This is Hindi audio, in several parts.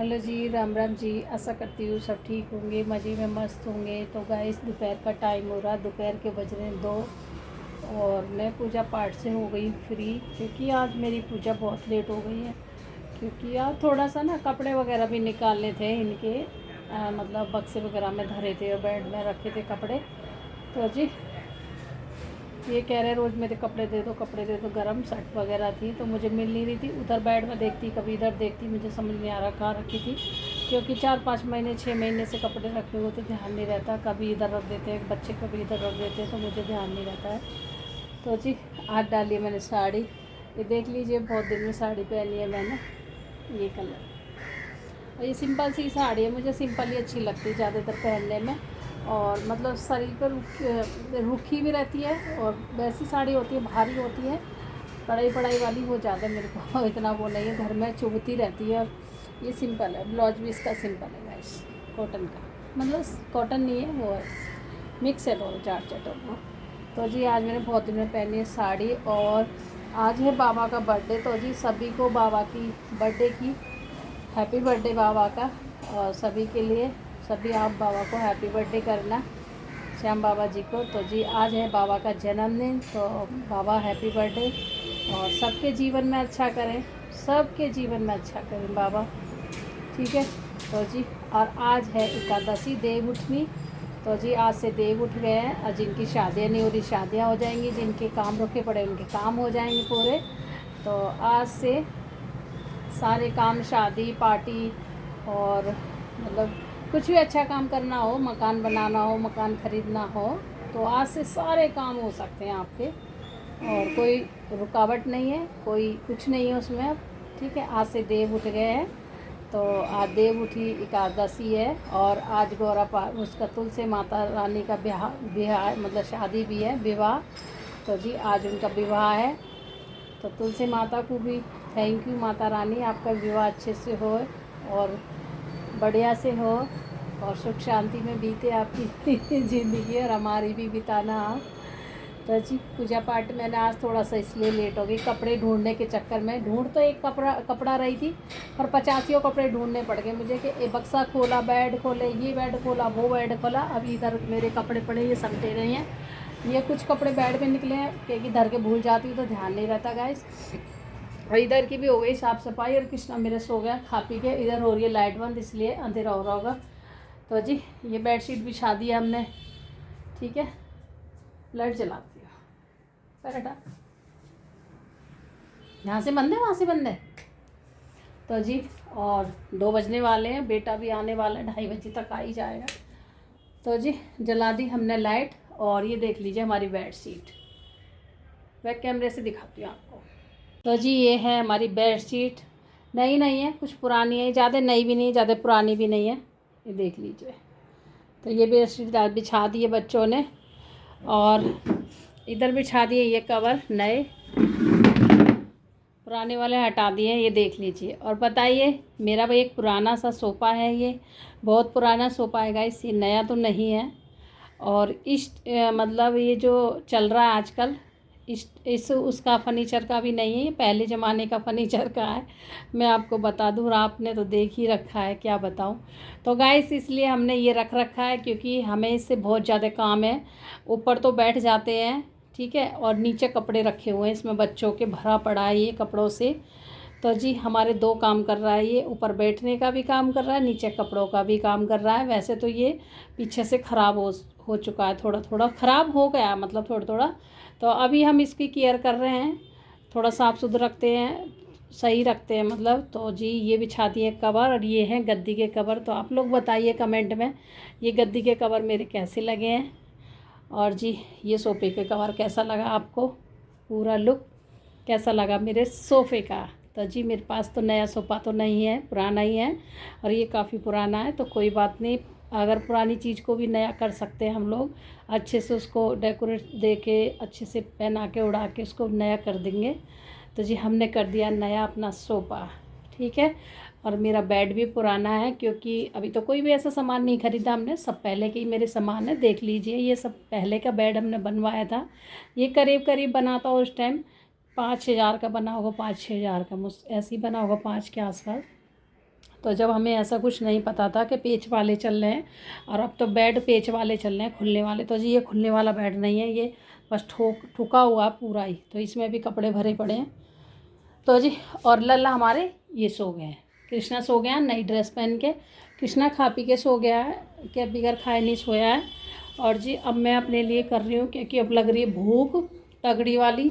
हेलो जी, राम राम जी। आशा करती हूँ सब ठीक होंगे, मज़े में मस्त होंगे। तो गाइस दोपहर का टाइम हो रहा, दोपहर के बज रहे हैं 2 और मैं पूजा पाठ से हो गई फ्री, क्योंकि आज मेरी पूजा बहुत लेट हो गई है। क्योंकि आज थोड़ा सा ना कपड़े वगैरह भी निकालने थे इनके, मतलब बक्से वगैरह में धरे थे और बेड में रखे थे कपड़े। तो जी ये कह रहे रोज़ मेरे कपड़े दे दो, कपड़े दे दो। गरम शर्ट वगैरह थी तो मुझे मिल नहीं रही थी। उधर बेड में देखती, कभी इधर देखती, मुझे समझ नहीं आ रहा कहाँ रखी थी। क्योंकि 4-5 महीने 6 महीने से कपड़े रखे हुए तो ध्यान नहीं रहता, कभी इधर रख देते हैं बच्चे, कभी इधर रख देते हैं, तो मुझे ध्यान नहीं रहता है। तो जी आज डाली मैंने साड़ी। ये देख लीजिए, बहुत दिन में साड़ी पहनी है मैंने, ये कलर। और ये सिंपल सी साड़ी है, मुझे सिंपल ही अच्छी लगती है ज़्यादातर पहनने में। और मतलब शरीर पर रुखी भी रहती है, और वैसी साड़ी होती है भारी होती है, कढ़ाई पढ़ाई वाली, वो ज़्यादा मेरे को इतना वो नहीं है, घर में चुभती रहती है। ये सिंपल है, ब्लाउज भी इसका सिंपल है गाइस, कॉटन का। मतलब कॉटन नहीं है, वो है मिक्स है, दोनों चार चटों में। तो जी आज मैंने बहुत दिन में पहनी है साड़ी। और आज है बाबा का बर्थडे, तो जी सभी को बाबा की बर्थडे की हैप्पी बर्थडे बाबा का। और सभी के लिए, सभी आप बाबा को हैप्पी बर्थडे करना, श्याम बाबा जी को। तो जी आज है बाबा का जन्मदिन, तो बाबा हैप्पी बर्थडे। और सबके जीवन में अच्छा करें, सबके जीवन में अच्छा करें बाबा, ठीक है। तो जी और आज है एकादशी, देव उठनी। तो जी आज से देव उठ गए हैं, और जिनकी शादियाँ नहीं हो रही शादियाँ हो जाएंगी, जिनके काम रुके पड़े उनके काम हो जाएंगे पूरे। तो आज से सारे काम, शादी पार्टी और मतलब कुछ भी अच्छा काम करना हो, मकान बनाना हो, मकान ख़रीदना हो, तो आज से सारे काम हो सकते हैं आपके। और कोई रुकावट नहीं है, कोई कुछ नहीं है उसमें अब, ठीक है। आज से देव उठ गए हैं, तो आज देव उठी एकादशी है। और आज गौरा उसका तुलसी माता रानी का ब्याह ब्याह मतलब शादी भी है, विवाह। तो जी आज उनका विवाह है। तो तुलसी माता को भी थैंक यू, माता रानी आपका विवाह अच्छे से हो और बढ़िया से हो, और सुख शांति में बीते आपकी ज़िंदगी, और हमारी भी बिताना आप। तो जी पूजा पाठ मैंने आज थोड़ा सा इसलिए लेट हो गई, कपड़े ढूंढने के चक्कर में। ढूंढ तो एक कपड़ा रही थी, पर 85 कपड़े ढूंढने पड़ गए मुझे। कि ये बक्सा खोला, बेड खोले, ये बेड खोला, वो बेड खोला, अभी इधर मेरे कपड़े पड़े, ये समटे रहे हैं। ये कुछ कपड़े बेड पे निकले हैं, क्योंकि धर के भूल जाती हूँ तो ध्यान नहीं रहता गाइस। और इधर की भी हो गई साफ़ सफाई, और कृष्णा मेरे सो गया खा पी के। इधर हो रही है लाइट बंद, इसलिए अंधेरा हो रहा होगा। तो जी ये बेडशीट बिछा दी है हमने, ठीक है। लाइट जलाती हूँ, पैर हटा, यहाँ से बंद है वहाँ से बंद है। तो जी और 2 बजने वाले हैं, बेटा भी आने वाला है, 2:30 बजे तक आ ही जाएगा। तो जी जला दी हमने लाइट। और ये देख लीजिए हमारी बेडशीट, बैक कैमरे से दिखाती हूँ आपको। तो जी ये है हमारी बेडशीट, नई नहीं है, कुछ पुरानी है, ज़्यादा नई भी नहीं, ज़्यादा पुरानी भी नहीं है, ये देख लीजिए। तो ये बेडशीट बिछा दी है बच्चों ने। और इधर बिछा दिए ये कवर नए, पुराने वाले हटा दिए, ये देख लीजिए। और बताइए, मेरा भाई एक पुराना सा सोफ़ा है, ये बहुत पुराना सोफ़ा है गाइस, ये नया तो नहीं है। और मतलब ये जो चल रहा है आजकल, इस उसका फर्नीचर का भी नहीं है, ये पहले ज़माने का फर्नीचर का है, मैं आपको बता दूँ। और आपने तो देख ही रखा है, क्या बताऊँ। तो गाइस इसलिए हमने ये रख रखा है, क्योंकि हमें इससे बहुत ज़्यादा काम है। ऊपर तो बैठ जाते हैं, ठीक है, और नीचे कपड़े रखे हुए हैं, इसमें बच्चों के भरा पड़ा है ये कपड़ों से। तो जी हमारे 2 काम कर रहा है ये, ऊपर बैठने का भी काम कर रहा है, नीचे कपड़ों का भी काम कर रहा है। वैसे तो ये पीछे से ख़राब हो चुका है, थोड़ा थोड़ा ख़राब हो गया, मतलब थोड़ा थोड़ा। तो अभी हम इसकी केयर कर रहे हैं, थोड़ा साफ़ सुथरा रखते हैं, सही रखते हैं मतलब। तो जी ये बिछा दिए कवर, और ये हैं गद्दी के कवर। तो आप लोग बताइए कमेंट में, ये गद्दी के कवर मेरे कैसे लगे हैं। और जी ये सोफ़े के कवर कैसा लगा आपको, पूरा लुक कैसा लगा मेरे सोफ़े का। तो जी मेरे पास तो नया सोफ़ा तो नहीं है, पुराना ही है, और ये काफ़ी पुराना है। तो कोई बात नहीं, अगर पुरानी चीज़ को भी नया कर सकते हैं हम लोग, अच्छे से उसको डेकोरेट दे के, अच्छे से पहना के उड़ा के उसको नया कर देंगे। तो जी हमने कर दिया नया अपना सोफ़ा, ठीक है। और मेरा बेड भी पुराना है, क्योंकि अभी तो कोई भी ऐसा सामान नहीं ख़रीदा हमने, सब पहले के ही मेरे सामान है, देख लीजिए। ये सब पहले का बेड हमने बनवाया था, ये करीब करीब बना था उस टाइम 5-6 हज़ार का बना होगा, 5-6 हज़ार का, मुझ ऐसे ही बना होगा, 5 के आसपास। तो जब हमें ऐसा कुछ नहीं पता था कि पेच वाले चल रहे हैं, और अब तो बेड पेच वाले चल रहे हैं, खुलने वाले। तो जी ये खुलने वाला बेड नहीं है, ये बस ठुका हुआ पूरा ही। तो इसमें भी कपड़े भरे पड़े हैं। तो जी और लल्ला हमारे ये सो गए हैं। कृष्णा सो गया नई ड्रेस पहन के। कृष्णा खा पी के सो गया है, कि बगैर खाए नहीं सोया है। और जी अब मैं अपने लिए कर रही हूँ, क्योंकि अब लग रही है भूख तगड़ी वाली।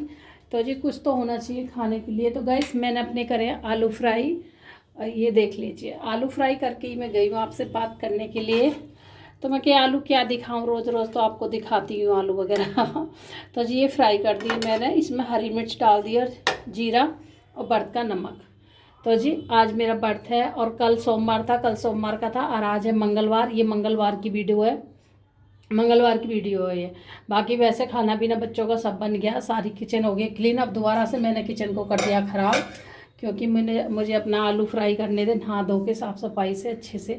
तो जी कुछ तो होना चाहिए खाने के लिए। तो गाइस मैंने अपने करे आलू फ्राई, ये देख लीजिए। आलू फ्राई करके ही मैं गई हूँ आपसे बात करने के लिए। तो मैं क्या आलू क्या दिखाऊं, रोज़ रोज़ तो आपको दिखाती हूँ आलू वगैरह। तो जी ये फ्राई कर दिए मैंने, इसमें हरी मिर्च डाल दी और जीरा और बर्थ का नमक। तो जी आज मेरा बर्थ है, और कल सोमवार था, कल सोमवार का था, और आज है मंगलवार। ये मंगलवार की वीडियो है, मंगलवार की वीडियो है ये। बाकी वैसे खाना पीना बच्चों का सब बन गया, सारी किचन हो गई क्लीन। अब दोबारा से मैंने किचन को कर दिया ख़राब, क्योंकि मुझे अपना आलू फ्राई करने थे नहा धो के साफ़ सफाई से अच्छे से।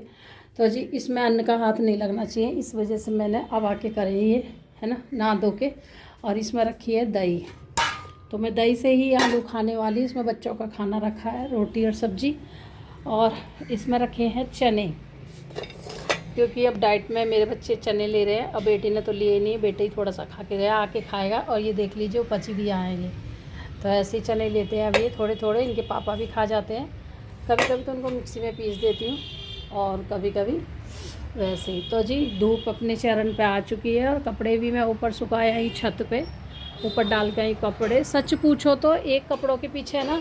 तो जी इसमें अन्न का हाथ नहीं लगना चाहिए, इस वजह से मैंने अब आके करे ये, है ना, नहा धो के। और इसमें रखी है दही, तो मैं दही से ही आलू खाने वाली। इसमें बच्चों का खाना रखा है, रोटी और सब्जी। और इसमें रखे हैं चने, क्योंकि अब डाइट में मेरे बच्चे चने ले रहे हैं। अब बेटी ने तो लिए नहीं, बेटे ही थोड़ा सा खा के गया, आके खाएगा। और ये देख लीजिए वो पची भी आएंगे। तो ऐसे ही चने लेते हैं अब ये थोड़े थोड़े, इनके पापा भी खा जाते हैं। कभी कभी तो उनको मिक्सी में पीस देती हूँ, और कभी कभी वैसे ही। तो जी धूप अपने चरण पे आ चुकी है, और कपड़े भी मैं ऊपर सुखाया ही छत पे, ऊपर डाल के आई कपड़े। सच पूछो तो एक कपड़ों के पीछे ना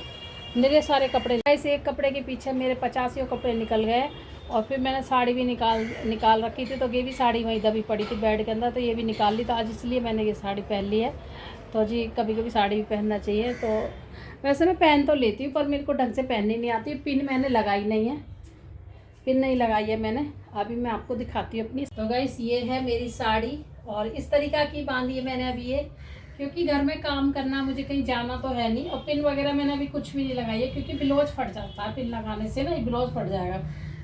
मेरे सारे कपड़े, ऐसे एक कपड़े के पीछे मेरे 50 कपड़े निकल गए। और फिर मैंने साड़ी भी निकाल रखी थी, तो ये भी साड़ी वहीं दबी पड़ी थी बेड के अंदर, तो ये भी निकाल ली। तो आज इसलिए मैंने ये साड़ी पहन ली है। तो जी कभी कभी साड़ी भी पहनना चाहिए। तो वैसे मैं पहन तो लेती हूँ, पर मेरे को ढंग से पहननी नहीं आती। पिन मैंने लगाई नहीं है, पिन नहीं लगाई है मैंने। अभी मैं आपको दिखाती हूँ अपनी। तो गाइस ये है मेरी साड़ी, और इस तरीक़ा की बांधी है मैंने अभी ये, क्योंकि घर में काम करना, मुझे कहीं जाना तो है नहीं। और पिन वगैरह मैंने अभी कुछ भी नहीं लगाई है, क्योंकि ब्लाउज फट जाता है पिन लगाने से ना, ब्लाउज फट जाएगा।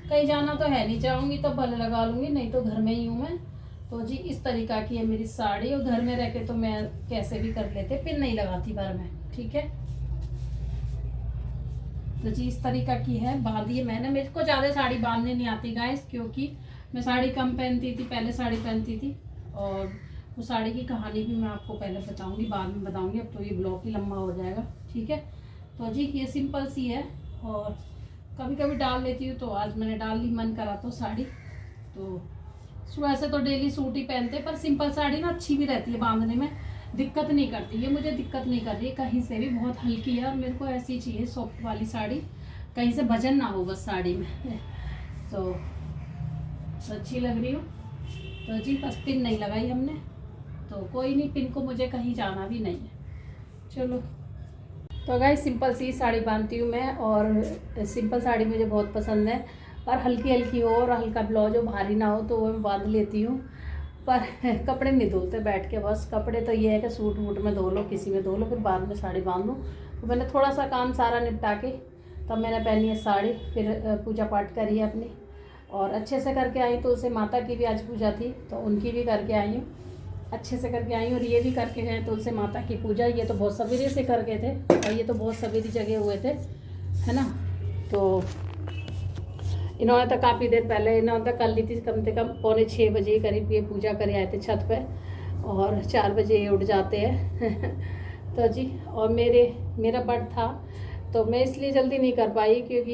कहीं जाना तो है नहीं, जाऊँगी तो भले लगा लूँगी, नहीं तो घर में ही हूँ मैं। तो जी इस तरीक़ा की है मेरी साड़ी, और घर में रह के तो मैं कैसे भी कर लेते, पिन नहीं लगाती बार में, ठीक है। तो जी इस तरीक़ा की है, बांधी है मैंने। मेरे को ज़्यादा साड़ी बांधने नहीं आती गाइस, क्योंकि मैं साड़ी कम पहनती थी, पहले साड़ी पहनती थी। और वो साड़ी की कहानी भी मैं आपको पहले बताऊंगी, बाद में बताऊंगी। अब तो ये ब्लॉग ही लंबा हो जाएगा, ठीक है। तो जी ये सिंपल सी है, और कभी कभी डाल लेती हूँ। तो आज मैंने डाल ली, मन करा तो साड़ी। तो वैसे तो डेली सूट ही पहनते, पर सिंपल साड़ी ना अच्छी भी रहती है बांधने में, दिक्कत नहीं करती। ये मुझे दिक्कत नहीं कर रही है कहीं से भी, बहुत हल्की है। और मेरे को ऐसी चाहिए सॉफ्ट वाली साड़ी, कहीं से वजन ना हो बस साड़ी में। तो अच्छी लग रही हूँ। तो जी बस पिन नहीं लगाई हमने, तो कोई नहीं, पिन को मुझे कहीं जाना भी नहीं है। चलो तो गाइस सिंपल सी साड़ी बांधती हूँ मैं, और सिंपल साड़ी मुझे बहुत पसंद है। और हल्की हल्की हो, और हल्का ब्लाउज हो, भारी ना हो, तो वो मैं बांध लेती हूँ। पर कपड़े नहीं धोते बैठ के, बस कपड़े तो ये है कि सूट वूट में धो लो, किसी में धो लो, फिर बाद में साड़ी बांध लो। तो मैंने थोड़ा सा काम सारा निपटा के तब मैंने पहनी है साड़ी। फिर पूजा पाठ करी है अपनी, और अच्छे से करके आई। तो उसे माता की भी आज पूजा थी, तो उनकी भी करके आई हूँ, अच्छे से करके आई। और ये भी करके गए तुलसी माता की पूजा। ये तो बहुत सवेरे से कर गए थे, और ये तो बहुत सवेरे जगह हुए थे, है ना। तो इन्होंने तो काफ़ी देर पहले, इन्होंने तो कर ली थी, कम से कम 5:45 बजे करीब ये पूजा करे आए थे छत पे, और 4 बजे ये उठ जाते हैं। तो जी और मेरा बर्थ था, तो मैं इसलिए जल्दी नहीं कर पाई, क्योंकि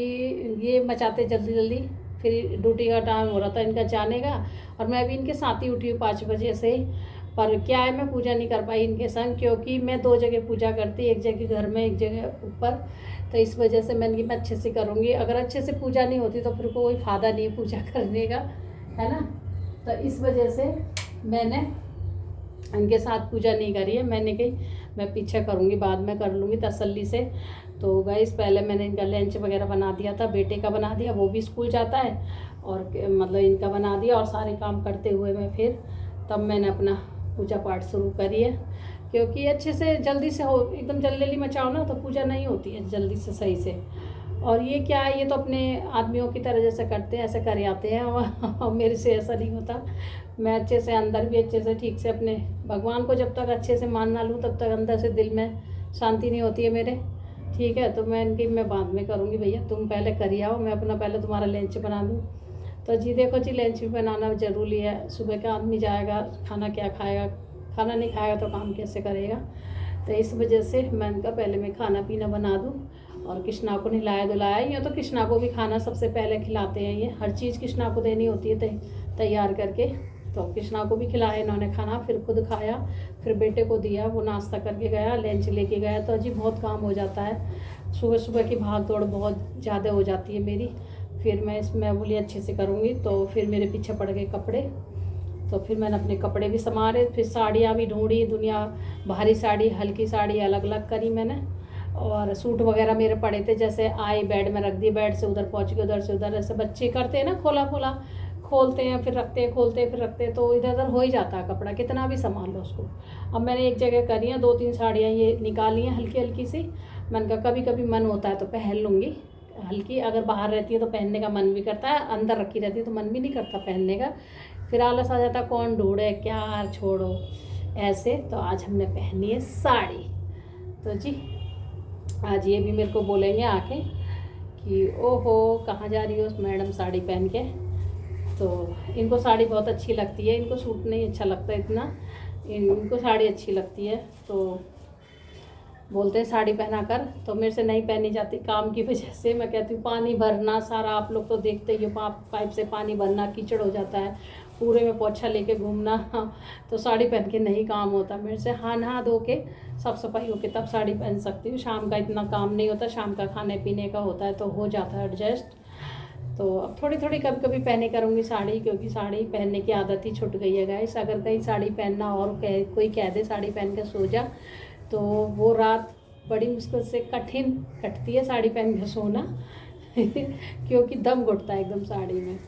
ये मचाते जल्दी जल्दी। फिर ड्यूटी का टाइम हो रहा था इनका जाने का, और मैं भी इनके साथ ही उठी हूँ 5 बजे से। पर क्या है, मैं पूजा नहीं कर पाई इनके संग, क्योंकि मैं 2 जगह पूजा करती, एक जगह घर में, एक जगह ऊपर। तो इस वजह से मैंने मैं अच्छे से करूँगी। अगर अच्छे से पूजा नहीं होती तो फिर कोई फ़ायदा नहीं है पूजा करने का, है ना। तो इस वजह से मैंने इनके साथ पूजा नहीं करी है। मैंने कही मैं पीछे करूँगी, बाद में कर लूँगी तसल्ली से। तो गाइस पहले मैंने इनका लंच वगैरह बना दिया था, बेटे का बना दिया, वो भी स्कूल जाता है, और मतलब इनका बना दिया। और सारे काम करते हुए मैं फिर तब मैंने अपना पूजा पाठ शुरू करी है, क्योंकि अच्छे से जल्दी से हो, एकदम जल्दी मचाओ ना तो पूजा नहीं होती है जल्दी से सही से। और ये क्या है, ये तो अपने आदमियों की तरह जैसे करते हैं ऐसे कर आते हैं, और मेरे से ऐसा नहीं होता। मैं अच्छे से अंदर भी अच्छे से ठीक से अपने भगवान को जब तक अच्छे से मान ना लूँ, तब तक अंदर से दिल में शांति नहीं होती है मेरे। ठीक है, तो मैं बाद में करूँगी भैया, तुम पहले करी आओ, मैं अपना पहले तुम्हारा लंच बना दूँ। तो जी देखो जी, लंच भी बनाना ज़रूरी है। सुबह का आदमी जाएगा, खाना क्या खाएगा, खाना नहीं खाएगा तो काम कैसे करेगा। तो इस वजह से मैंने कहा पहले मैं खाना पीना बना दूँ। और कृष्णा को नहलाया धुलाया, यूँ तो कृष्णा को भी खाना सबसे पहले खिलाते हैं, ये हर चीज़ कृष्णा को देनी होती है तैयार करके। तो कृष्णा को भी खिलाया इन्होंने खाना, फिर खुद खाया, फिर बेटे को दिया, वो नाश्ता करके गया, लंच लेके गया। तो अजी बहुत काम हो जाता है, सुबह सुबह की भाग दौड़ बहुत ज़्यादा हो जाती है मेरी। फिर मैं बोली अच्छे से करूँगी, तो फिर मेरे पीछे पड़ गए कपड़े। तो फिर मैंने अपने कपड़े भी संभाले, फिर साड़ियाँ भी ढूंढी, दुनिया भारी साड़ी हल्की साड़ी अलग अलग करी मैंने। और सूट वगैरह मेरे पड़े थे, जैसे आई बेड में रख दिए, बेड से उधर पहुँच गए, उधर से उधर, ऐसे बच्चे करते हैं ना, खोला खोला खोलते हैं फिर रखते हैं, खोलते हैं फिर रखते हैं, तो इधर उधर हो ही जाता है कपड़ा, कितना भी संभाल लो उसको। अब मैंने एक जगह करी है, 2-3 साड़ियाँ ये निकाली हैं हल्की हल्की सी। मैंने कहा कभी कभी मन होता है तो पहन लूँगी हल्की, अगर बाहर रहती है तो पहनने का मन भी करता है, अंदर रखी रहती है तो मन भी नहीं करता पहनने का, फिर आलस आ जाता, कौन ढूंढे क्या, छोड़ो ऐसे। तो आज हमने पहनी है साड़ी। तो जी आज ये भी मेरे को बोलेंगे आके कि ओहो कहाँ जा रही हो मैडम साड़ी पहन के। तो इनको साड़ी बहुत अच्छी लगती है, इनको सूट नहीं अच्छा लगता इतना, इनको साड़ी अच्छी लगती है। तो बोलते हैं साड़ी पहना कर, तो मेरे से नहीं पहनी जाती काम की वजह से। मैं कहती हूँ पानी भरना सारा, आप लोग तो देखते ही हो, पाइप से पानी भरना कीचड़ हो जाता है, पूरे में पोछा लेके घूमना, तो साड़ी पहन के नहीं काम होता मेरे से। हाँ नहा धो के साफ सफाई होके तब साड़ी पहन सकती हूँ, शाम का इतना काम नहीं होता, शाम का खाने पीने का होता है तो हो जाता है एडजस्ट। तो अब थोड़ी थोड़ी कभी कभी पहने करूँगी साड़ी, क्योंकि साड़ी पहनने की आदत ही छूट गई है गाइस। अगर कहीं साड़ी पहनना और कोई कह दे साड़ी पहन के सो जा, तो वो रात बड़ी मुश्किल से कठिन कटती है साड़ी पहन के सोना क्योंकि दम घुटता है एकदम साड़ी में,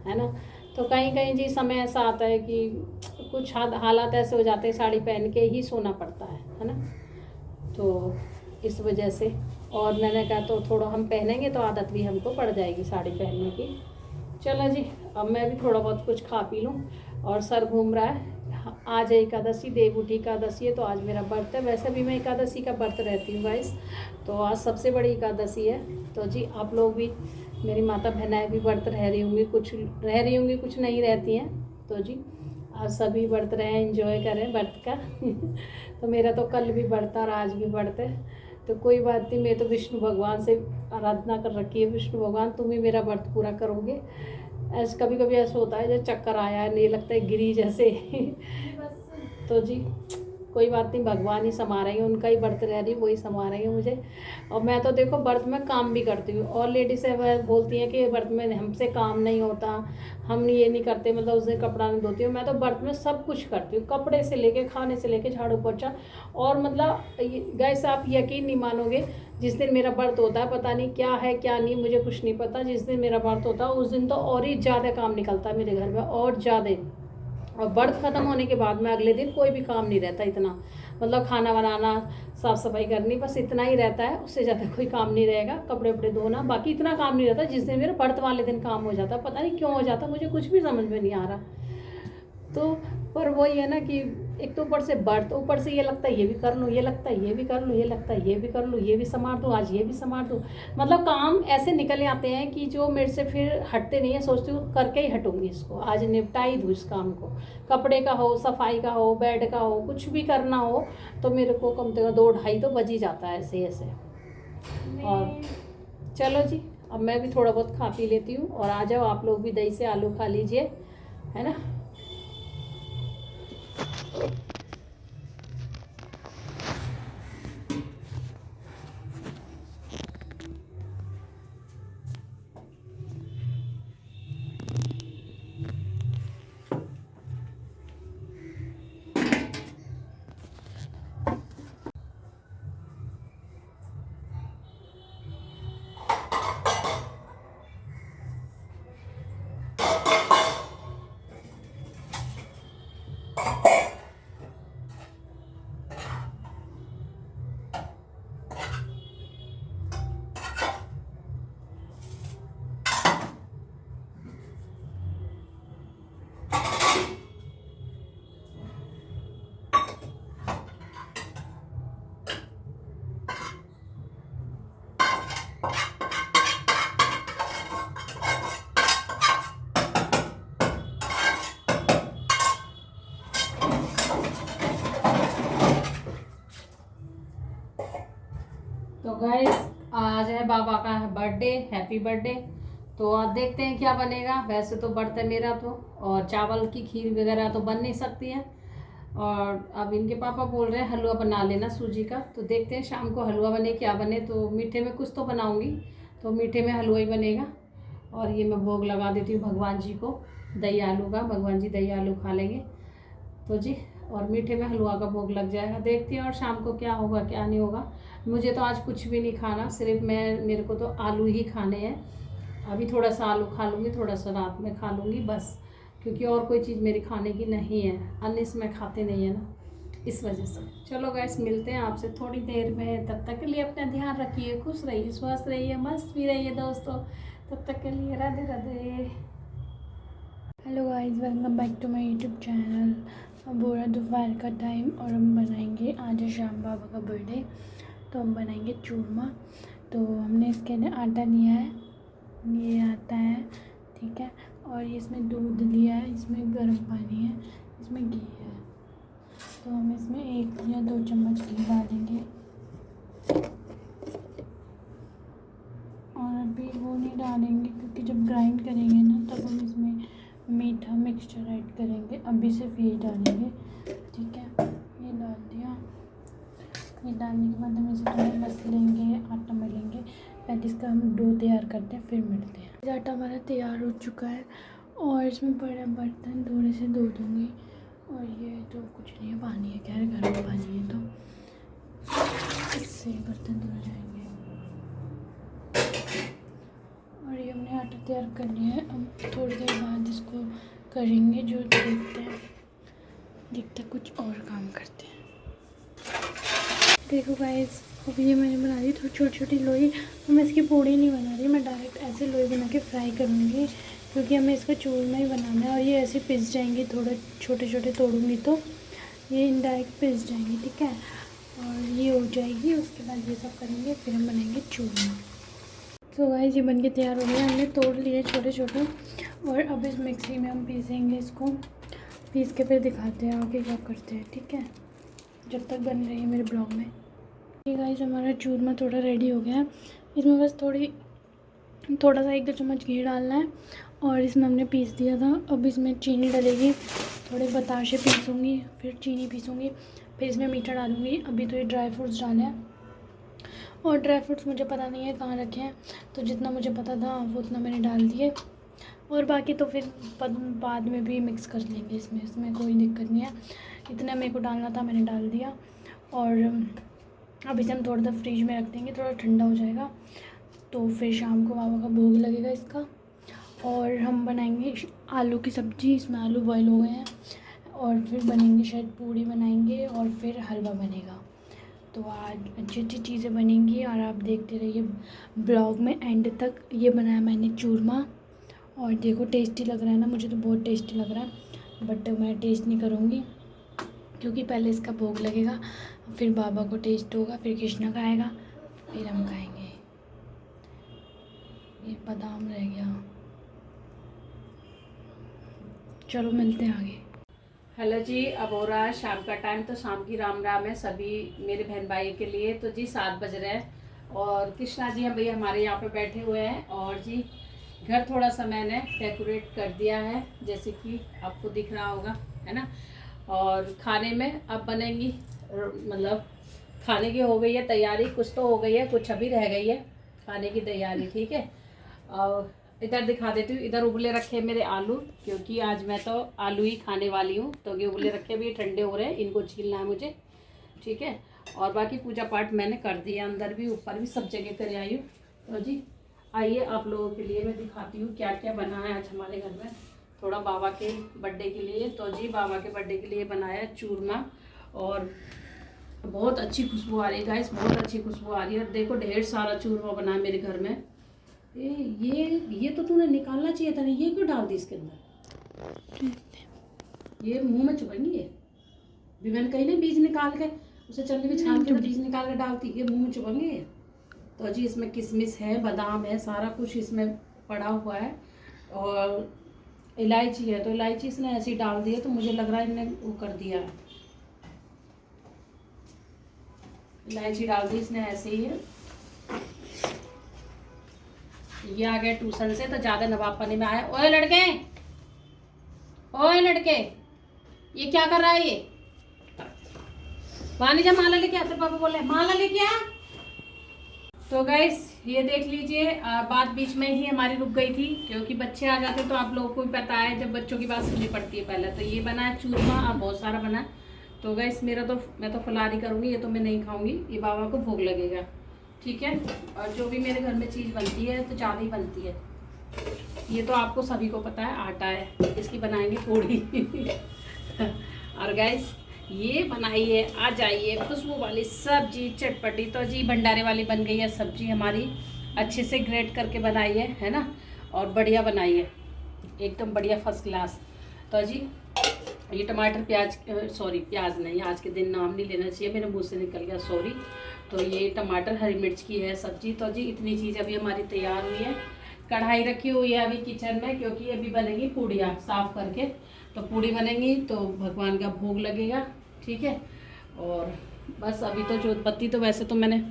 है ना। तो कहीं कहीं जी समय ऐसा आता है कि कुछ हालात ऐसे हो जाते हैं साड़ी पहन के ही सोना पड़ता है ना। तो इस वजह से, और मैंने कहा तो थोड़ा हम पहनेंगे तो आदत भी हमको पड़ जाएगी साड़ी पहनने की। चलो जी, अब मैं भी थोड़ा बहुत कुछ खा पी लूँ, और सर घूम रहा है। आज है एकादशी, देवउठी एकादशी है, तो आज मेरा व्रत है। वैसे भी मैं एकादशी का व्रत रहती हूँ गाइस, तो आज सबसे बड़ी एकादशी है। तो जी आप लोग भी, मेरी माता बहनाएँ भी व्रत रह रही होंगी, कुछ रह रही होंगी कुछ नहीं रहती हैं। तो जी आज सभी व्रत रहें, एंजॉय करें व्रत का तो मेरा तो कल भी व्रत और आज भी व्रत है, तो कोई बात नहीं। मैं तो विष्णु भगवान से आराधना कर रखी है, विष्णु भगवान तुम ही मेरा व्रत पूरा करोगे। ऐसे कभी कभी ऐसा होता है जब चक्कर आया है, नहीं लगता है गिरी जैसे तो जी कोई बात नहीं, भगवान ही समा रहे हैं, उनका ही व्रत रह रही, वही समा रहे हैं मुझे। और मैं तो देखो व्रत में काम भी करती हूँ, और लेडीज़ बोलती हैं कि व्रत में हमसे काम नहीं होता, हम ये नहीं करते, मतलब उस दिन कपड़ा नहीं धोती हूँ। मैं तो व्रत में सब कुछ करती हूँ, कपड़े से लेके खाने से लेके झाड़ू पोछा। और मतलब गाइस आप यकीन नहीं मानोगे, जिस दिन मेरा व्रत होता है, पता नहीं क्या है क्या नहीं, मुझे कुछ नहीं पता, जिस दिन मेरा व्रत होता है उस दिन तो और ही ज़्यादा काम निकलता है मेरे घर में, और ज़्यादा। और व्रत ख़त्म होने के बाद में अगले दिन कोई भी काम नहीं रहता इतना, मतलब खाना बनाना, साफ़ सफाई करनी, बस इतना ही रहता है, उससे ज़्यादा कोई काम नहीं रहेगा, कपड़े वपड़े धोना, बाकी इतना काम नहीं रहता जिस दिन मेरे व्रत वाले दिन काम हो जाता। पता नहीं क्यों हो जाता, मुझे कुछ भी समझ में नहीं आ रहा। तो पर वही है ना कि एक तो ऊपर से व्रत, ऊपर से ये लगता है ये भी कर लूँ, ये लगता है ये भी कर लूँ, ये लगता है ये भी कर लूँ, ये भी संभाल दूँ, आज ये भी संभाल दूँ, मतलब काम ऐसे निकल आते हैं कि जो मेरे से फिर हटते नहीं है। सोचती हूँ करके ही हटूँगी इसको, आज निपटा ही दूँ इस काम को, कपड़े का हो, सफाई का हो, बेड का हो, कुछ भी करना हो, तो मेरे को कम से कम 2-2:30 तो बज ही जाता है ऐसे ऐसे। और चलो जी, अब मैं भी थोड़ा बहुत खा पी लेती हूँ, और आ जाओ आप लोग भी, दही से आलू खा लीजिए, है ना। बाबा का है बर्थडे, हैप्पी बर्थडे। तो अब देखते हैं क्या बनेगा। वैसे तो बर्थडे मेरा तो, और चावल की खीर वगैरह तो बन नहीं सकती है। और अब इनके पापा बोल रहे हैं हलवा बना लेना सूजी का, तो देखते हैं शाम को हलवा बने क्या बने। तो मीठे में कुछ तो बनाऊंगी, तो मीठे में हलवा ही बनेगा। और ये मैं भोग लगा देती हूँ भगवान जी को दही आलू का, भगवान जी दही आलू खा लेंगे तो जी। और मीठे में हलवा का भोग लग जाएगा, देखते हैं और शाम को क्या होगा क्या नहीं होगा। मुझे तो आज कुछ भी नहीं खाना, सिर्फ मेरे को तो आलू ही खाने हैं। अभी थोड़ा सा आलू खा लूँगी, थोड़ा सा रात में खा लूँगी बस, क्योंकि और कोई चीज़ मेरी खाने की नहीं है। अन्य में खाते नहीं है ना, इस वजह से। चलो गैस, मिलते हैं आपसे थोड़ी देर में। तब तक के लिए अपना ध्यान रखिए, खुश रहिए, स्वस्थ रहिए, मस्त भी रहिए दोस्तों। तब तक के लिए Radhe Radhe. Hello guys, welcome back to my YouTube channel. अब हो रहा दोपहर का टाइम और हम बनाएंगे, आज है श्याम बाबा का बर्थडे, तो हम बनाएंगे चूरमा। तो हमने इसके लिए आटा लिया है, ये आता है, ठीक है। और इसमें दूध लिया है, इसमें गर्म पानी है, इसमें घी है। तो हम इसमें 1 या 2 चम्मच घी डालेंगे। और अभी वो नहीं डालेंगे क्योंकि जब ग्राइंड करेंगे ना तब हम इसमें मीठा मिक्सचर ऐड करेंगे। अभी सिर्फ ये डालेंगे, ठीक है। ये डाल दिया। ये डालने के बाद हम इसे थोड़ा मस लेंगे, आटा मलेंगे। पहले इसका हम डो तैयार करते हैं, फिर मिलते हैं। आटा हमारा तैयार हो चुका है और इसमें बड़ा बर्तन थोड़े से धो दूँगी। और ये तो कुछ नहीं है, पानी है, खैर गर्म पानी है, तो इससे बर्तन धो जाएंगे। और ये हमने आटा तैयार कर लिया है। अब थोड़ी देर बाद इसको करेंगे, जो देखते कुछ और काम करते हैं। देखो गाइस, अब ये मैंने बना दी थोड़ी छोटी छोटी लोई। तो मैं इसकी पूड़ी नहीं बना रही, मैं डायरेक्ट ऐसे लोई बना के फ्राई करूँगी, क्योंकि हमें इसका चूरमा ही बनाना है। और ये ऐसे पिस जाएंगे, थोड़े छोटे छोटे तोड़ूँगी तो ये इनडायरेक्ट पिस जाएंगे, ठीक है। और ये हो जाएगी, उसके बाद ये सब करेंगे, फिर हम बनाएंगे चूरमा। तो गाइस, ये बन के तैयार हो गया, हमने तोड़ लिए छोटे छोटे। और अब इस मिक्सी में हम पीसेंगे, इसको पीस के फिर दिखाते हैं आगे क्या करते हैं, ठीक है। जब तक बन रही है मेरे ब्लॉग में। ये गाइस, हमारा चूरमा थोड़ा रेडी हो गया है। इसमें बस थोड़ा सा 1-2 चम्मच घी डालना है। और इसमें हमने पीस दिया था। अब इसमें चीनी डलेगी, थोड़े बताशे पीसूँगी, फिर चीनी पीसूँगी, फिर इसमें मीठा डालूँगी। अभी तो ये ड्राई फ्रूट्स डाले हैं, और ड्राई फ्रूट्स मुझे पता नहीं है कहाँ रखे हैं, तो जितना मुझे पता था वो उतना मैंने डाल दिए। और बाकी तो फिर बाद में भी मिक्स कर लेंगे, इसमें कोई दिक्कत नहीं है। इतना मेरे को डालना था, मैंने डाल दिया। और अब इसे हम थोड़ा सा फ्रिज में रख देंगे, थोड़ा ठंडा हो जाएगा, तो फिर शाम को बाबा का भोग लगेगा इसका। और हम बनाएंगे आलू की सब्ज़ी, इसमें आलू बॉयल हो गए हैं। और फिर बनेंगे, शायद पूड़ी बनाएंगे, और फिर हलवा बनेगा। तो आज अच्छी अच्छी चीज़ें बनेंगी और आप देखते रहिए ब्लॉग में एंड तक। ये बनाया मैंने चूरमा, और देखो टेस्टी लग रहा है ना, मुझे तो बहुत टेस्टी लग रहा है। बट मैं टेस्ट नहीं करूँगी, क्योंकि पहले इसका भोग लगेगा, फिर बाबा को टेस्ट होगा, फिर कृष्णा खाएगा, फिर हम खाएंगे। ये बादाम रह गया, चलो मिलते हैं आगे। हेलो जी, अब हो रहा है शाम का टाइम, तो शाम की राम राम है सभी मेरे बहन भाई के लिए। तो जी 7 बज रहे हैं और कृष्णा जी हम भैया हमारे यहाँ पे बैठे हुए हैं। और जी घर थोड़ा सा मैंने डेकोरेट कर दिया है, जैसे कि आपको दिख रहा होगा, है ना। और खाने में अब बनेंगी, मतलब खाने की हो गई है तैयारी, कुछ तो हो गई है, कुछ अभी रह गई है खाने की तैयारी, ठीक है। और इधर दिखा देती हूँ, इधर उबले रखे मेरे आलू, क्योंकि आज मैं तो आलू ही खाने वाली हूँ। तो ये उबले रखे भी ठंडे हो रहे हैं, इनको छीलना है मुझे, ठीक है। और बाकी पूजा पाठ मैंने कर दिया, अंदर भी ऊपर भी सब जगह कर आई हूँ। तो जी आइए आप लोगों के लिए मैं दिखाती हूँ क्या क्या बना है आज हमारे घर में, थोड़ा बाबा के बर्थडे के लिए। तो जी बाबा के बर्थडे के लिए बनाया चूरमा, और बहुत अच्छी खुशबू आ रही है गाइस, बहुत अच्छी खुशबू आ रही है। देखो ढेर सारा चूरमा बना है मेरे घर में। ये तो तूने निकालना चाहिए था ना, ये क्यों डाल दी इसके अंदर? ये मुंह में चुभेंगी ये भी, मैंने कही ना बीज निकाल के उसे चलनी भी छान के बीज निकाल के डालती, ये मुंह में चुभेंगे। तो जी इसमें किशमिश है, बादाम है, सारा कुछ इसमें पड़ा हुआ है। और इलायची है, तो इलायची इसने ऐसे ही डाल दी है, तो मुझे लग रहा है इन्हें वो कर दिया है, इलायची डाल दी इसने ऐसे ही है। ये आ गए ट्यूशन से तो ज़्यादा नवाब पानी में आए। ओए लड़के, ओए लड़के, ये क्या कर रहा है ये? वहाँ नहीं जा, माला लेके आ। तेरे पापा बोले माला लेके आ। तो गाइस ये देख लीजिए, बात बीच में ही हमारी रुक गई थी क्योंकि बच्चे आ जाते तो आप लोगों को भी पता है जब बच्चों की बात सुननी पड़ती है। पहले तो ये बना है चूरमा, अब बहुत सारा बना है। तो गाइस मेरा तो मैं तो फलारी करूँगी, ये तो मैं नहीं खाऊंगी, ये बाबा को भोग लगेगा, ठीक है। और जो भी मेरे घर में चीज़ बनती है तो ज़्यादा ही बनती है। ये तो आपको सभी को पता है, आटा है, इसकी बनाएंगे पूड़ी और गाइस ये बनाई है, आ जाइए, खुशबू वाली सब्जी चटपटी। तो जी भंडारे वाली बन गई है सब्जी हमारी, अच्छे से ग्रेट करके बनाई है ना, और बढ़िया बनाई है, एकदम बढ़िया फर्स्ट क्लास। तो जी ये टमाटर प्याज, सॉरी प्याज नहीं, आज के दिन नाम नहीं लेना चाहिए, मेरे मुंह से निकल गया, सॉरी। तो ये टमाटर हरी मिर्च की है सब्जी। तो जी इतनी चीज़ अभी हमारी तैयार हुई है। कढ़ाई रखी हुई है अभी किचन में, क्योंकि अभी बनेगी पूड़ियाँ साफ़ करके। तो पूड़ी बनेंगी तो भगवान का भोग लगेगा, ठीक है। और बस अभी तो जोतपत्ती तो वैसे तो मैंने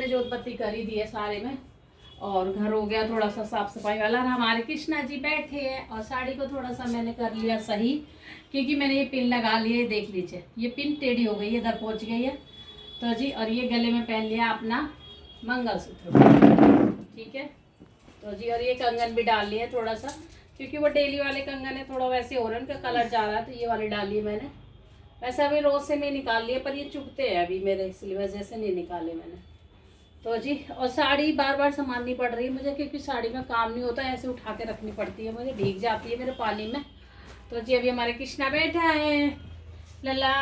जोतपत्ती कर ही दी है सारे में, और घर हो गया थोड़ा सा साफ़ सफाई वाला। और हमारे कृष्णा जी बैठे हैं, और साड़ी को थोड़ा सा मैंने कर लिया सही, क्योंकि मैंने ये पिन लगा लिया है, देख लीजिए ये पिन टेढ़ी हो गई है, इधर पहुँच गई है। तो जी और ये गले में पहन लिया अपना मंगलसूत्र, ठीक है। तो जी और ये कंगन भी डाल लिया थोड़ा सा, क्योंकि वो डेली वाले कंगन है, थोड़ा वैसे हो रहा है, उनका कलर जा रहा है, तो ये वाले डाल लिए मैंने। वैसे अभी रोज से मैं निकाल लिए, पर ये चुभते हैं अभी मेरे, इसलिए वजह से नहीं निकाले मैंने। तो जी और साड़ी बार बार संभालनी पड़ रही है मुझे, क्योंकि साड़ी में काम नहीं होता, ऐसे उठा के रखनी पड़ती है मुझे, भीग जाती है मेरे पानी में। तो जी अभी हमारे कृष्णा बैठा है। लला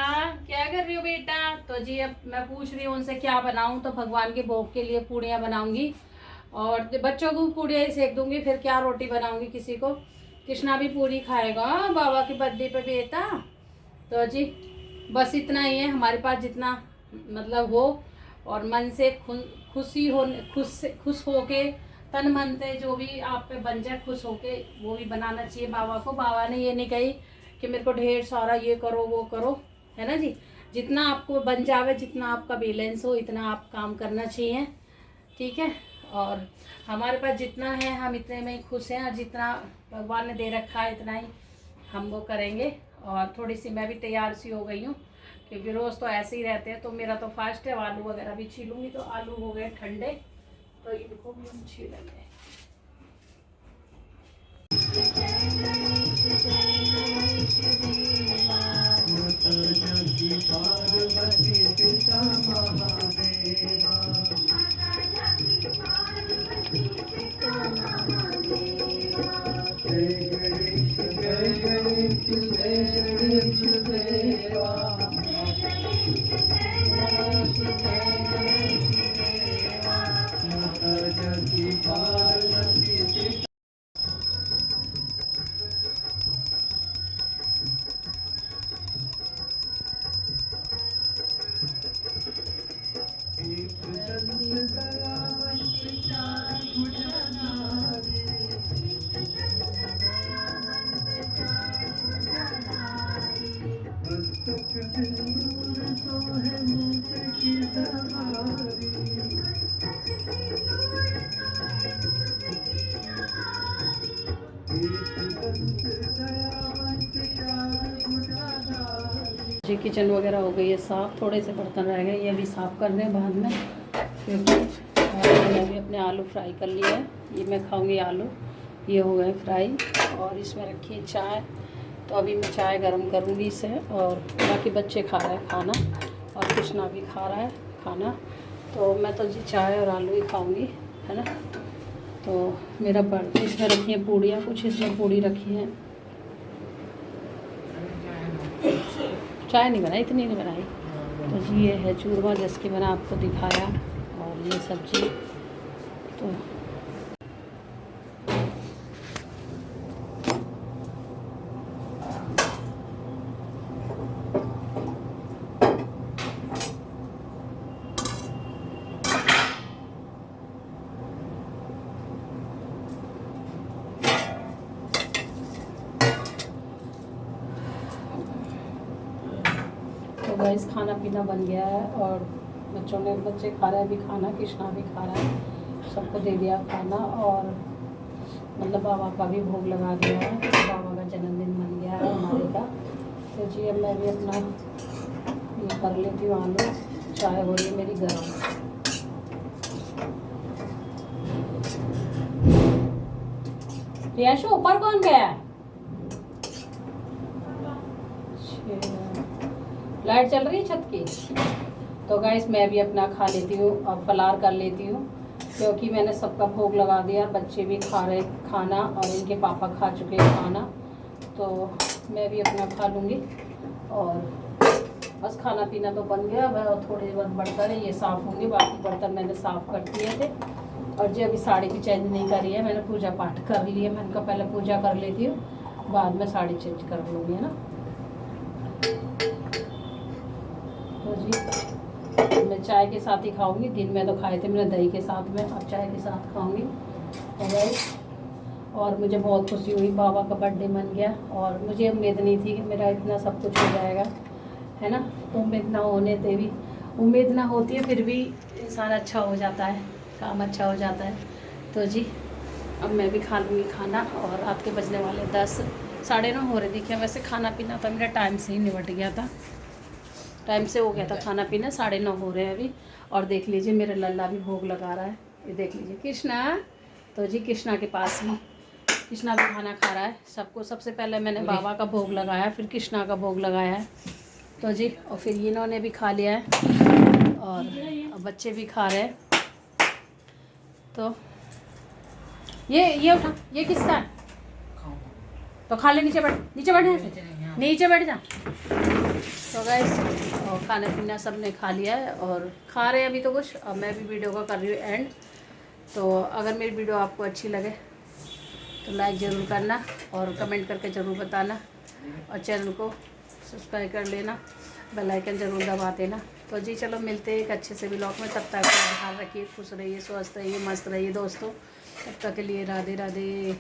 क्या कर रही हो बेटा? तो जी अब मैं पूछ रही हूँ उनसे क्या बनाऊँ, तो भगवान के भोग के लिए पूड़ियाँ बनाऊँगी, और बच्चों को पूड़ियाँ ही सेक दूँगी, फिर क्या रोटी बनाऊँगी किसी को। कृष्णा भी पूरी खाएगा बाबा के बर्थडे पे बेटा। तो जी बस इतना ही है हमारे पास, जितना मतलब हो, और मन से खुश हो के, तन मन से जो भी आप पे बन जाए खुश होके, वो भी बनाना चाहिए बाबा को। बाबा ने ये नहीं कही कि मेरे को ढेर सारा ये करो वो करो, है ना जी। जितना आपको बन जावे, जितना आपका बैलेंस हो, इतना आप काम करना चाहिए, ठीक है। और हमारे पास जितना है हम इतने में ही खुश हैं, और जितना भगवान ने दे रखा है इतना ही हम वो करेंगे। और थोड़ी सी मैं भी तैयार सी हो गई हूँ, क्योंकि रोज़ तो ऐसे ही रहते हैं। तो मेरा तो फास्ट है, आलू वगैरह भी छीलूँगी। तो आलू हो गए ठंडे, तो इनको भी हम छीलेंगे। जी किचन वगैरह हो गई है साफ़, थोड़े से बर्तन रह गए, ये भी साफ़ करने हैं बाद में, क्योंकि मैंने भी अपने आलू फ्राई कर लिए हैं। ये मैं खाऊंगी आलू, ये हो गए फ्राई। और इसमें रखी है चाय, तो अभी मैं चाय गरम करूंगी इसे। और बाकी बच्चे खा रहे हैं खाना, और कृष्णा भी खा रहा है खाना। तो मैं तो जी चाय और आलू ही खाऊंगी, है ना। तो मेरा बर्तन, इसमें रखी है पूड़ियाँ, कुछ इसमें पूड़ी रखी हैं। चाय नहीं बनाई, इतनी नहीं बनाई। तो जी ये है चूरमा, जैसे मैंने आपको दिखाया, और ये सब्जी। तो गाइस खाना पीना बन गया है, और बच्चे खा रहे हैं अभी खाना, कृष्णा भी खा रहा है। सबको दे दिया खाना और मतलब बाबा का भी भोग लगा दिया है। बाबा का जन्मदिन बन गया है हमारे का। तो जी अब मैं भी अपना ये कर लेती हूँ आलू। चाय हो रही है मेरी गर्म। रियाशु ऊपर कौन गया है? लाइट चल रही है छत की। तो गाइस मैं भी अपना खा लेती हूँ और फलार कर लेती हूँ, क्योंकि मैंने सबका भोग लगा दिया। बच्चे भी खा रहे खाना और इनके पापा खा चुके हैं खाना, तो मैं भी अपना खा लूँगी। और बस खाना पीना तो बन गया। वह थोड़े बहुत बर्तन है ये साफ़ होंगे, बाकी बर्तन मैंने साफ़ कर दिए थे। और जी अभी साड़ी भी चेंज नहीं करी है, मैंने पूजा पाठ कर लिया। मैंने कहा पहले पूजा कर लेती हूँ, बाद में साड़ी चेंज कर लूँगी, है ना। तो जी मैं चाय के साथ ही खाऊंगी। दिन में तो खाए थे मैंने दही के साथ में, अब चाय के साथ खाऊंगी। और मुझे बहुत खुशी हुई, बाबा का बर्थडे बन गया और मुझे उम्मीद नहीं थी कि मेरा इतना सब कुछ हो जाएगा, है ना। तो उम्मीद ना होने पे भी, उम्मीद ना होती है फिर भी इंसान अच्छा हो जाता है, काम अच्छा हो जाता है। तो जी अब मैं भी खा लूँगी खाना। और रात के बजने वाले 10 साढ़े 9 हो रहे। देखिए वैसे खाना पीना तो मेरा टाइम से ही निपट गया था, टाइम से हो गया था खाना पीना। 9:30 हो रहे हैं अभी। और देख लीजिए मेरा लल्ला भी भोग लगा रहा है, ये देख लीजिए कृष्णा। तो जी कृष्णा के पास भी, कृष्णा भी खाना खा रहा है। सबको सबसे पहले मैंने बाबा का भोग लगाया, फिर कृष्णा का भोग लगाया है। तो जी और फिर इन्होंने भी खा लिया है और अब बच्चे भी खा रहे हैं। तो ये उठा, ये किसका है? तो खा ले, नीचे बैठ, नीचे बैठ जा, नीचे बैठ जा। तो गाइस और खाना पीना सब ने खा लिया है और खा रहे हैं अभी तो कुछ। अब मैं भी वीडियो का कर रही हूँ एंड। तो अगर मेरी वीडियो आपको अच्छी लगे तो लाइक ज़रूर करना और कमेंट करके ज़रूर बताना, और चैनल को सब्सक्राइब कर लेना, बेल आइकन ज़रूर दबा देना। तो जी चलो मिलते हैं एक अच्छे से व्लॉग में। तब तक अपना ध्यान रखिए, खुश रहिए, स्वस्थ रहिए, मस्त रहिए दोस्तों। तब तक के लिए राधे राधे।